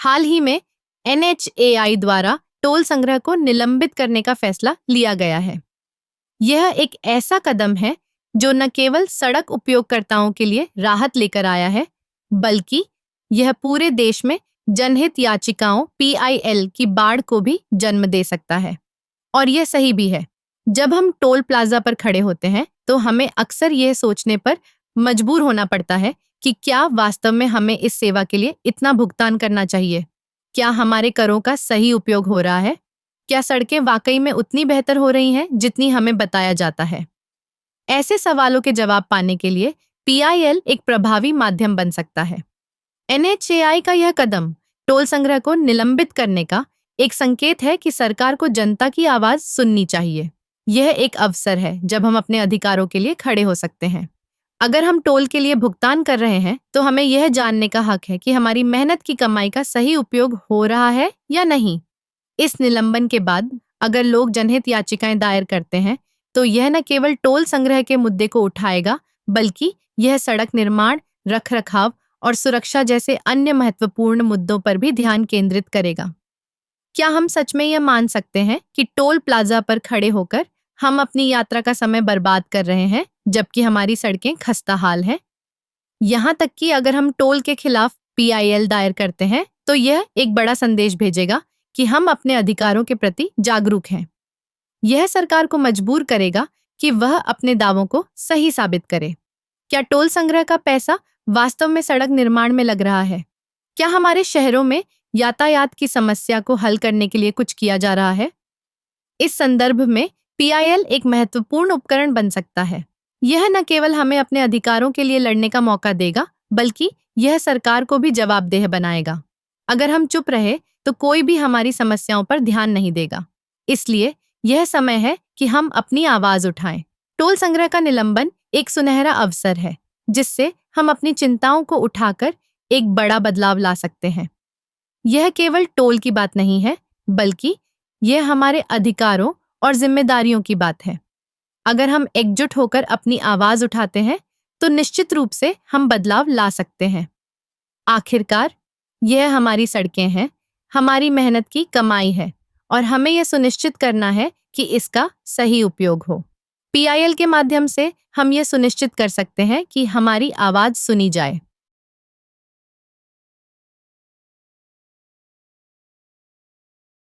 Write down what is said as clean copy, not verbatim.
हाल ही में NHAI द्वारा toll संग्रह को निलंबित करने का फैसला लिया गया है। यह एक ऐसा कदम है जो न केवल सड़क उपयोगकर्ताओं के लिए राहत लेकर आया है, बल्कि यह पूरे देश में जनहित याचिकाओं PIL की बाढ़ को भी जन्म दे सकता है। और यह सही भी है। जब हम टोल प्लाजा पर खड़े होते हैं तो हमें अक्सर यह सोचने पर मजबूर होना पड़ता है कि क्या वास्तव में हमें इस सेवा के लिए इतना भुगतान करना चाहिए? क्या हमारे करों का सही उपयोग हो रहा है? क्या सड़कें वाकई में उतनी बेहतर हो रही हैं जितनी हमें बताया जाता है? ऐसे सवालों के जवाब पाने के लिए PIL एक प्रभावी माध्यम बन सकता है। NHAI का यह कदम टोल संग्रह को निलंबित करने का एक संकेत है कि सरकार को जनता की आवाज सुननी चाहिए। यह एक अवसर है जब हम अपने अधिकारों के लिए खड़े हो सकते हैं। अगर हम टोल के लिए भुगतान कर रहे हैं तो हमें यह जानने का हक है कि हमारी मेहनत की कमाई का सही उपयोग हो रहा है या नहीं। इस निलंबन के बाद अगर लोग जनहित याचिकाएं दायर करते हैं तो यह न केवल टोल संग्रह के मुद्दे को उठाएगा, बल्कि यह सड़क निर्माण, रखरखाव और सुरक्षा जैसे अन्य महत्वपूर्ण मुद्दों पर भी ध्यान केंद्रित करेगा। क्या हम सच में यह मान सकते हैं कि टोल प्लाजा पर खड़े होकर हम अपनी यात्रा का समय बर्बाद कर रहे हैं, जबकि हमारी सड़कें खस्ताहाल हैं? यहाँ तक कि अगर हम टोल के खिलाफ PIL दायर करते हैं तो यह एक बड़ा संदेश भेजेगा कि हम अपने अधिकारों के प्रति जागरूक हैं। यह सरकार को मजबूर करेगा कि वह अपने दावों को सही साबित करे। क्या टोल संग्रह का पैसा वास्तव में सड़क निर्माण में लग रहा है? क्या हमारे शहरों में यातायात की समस्या को हल करने के लिए कुछ किया जा रहा है? इस संदर्भ में PIL एक महत्वपूर्ण उपकरण बन सकता है। यह न केवल हमें अपने अधिकारों के लिए लड़ने का मौका देगा, बल्कि यह सरकार को भी जवाबदेह बनाएगा। अगर हम चुप रहे तो कोई भी हमारी समस्याओं पर ध्यान नहीं देगा। इसलिए यह समय है कि हम अपनी आवाज उठाएं। टोल संग्रह का निलंबन एक सुनहरा अवसर है जिससे हम अपनी चिंताओं को उठाकर एक बड़ा बदलाव ला सकते हैं। यह केवल टोल की बात नहीं है, बल्कि यह हमारे अधिकारों और जिम्मेदारियों की बात है। अगर हम एकजुट होकर अपनी आवाज उठाते हैं तो निश्चित रूप से हम बदलाव ला सकते हैं। आखिरकार यह हमारी सड़कें हैं, हमारी मेहनत की कमाई है और हमें यह सुनिश्चित करना है कि इसका सही उपयोग हो। PIL के माध्यम से हम यह सुनिश्चित कर सकते हैं कि हमारी आवाज सुनी जाए।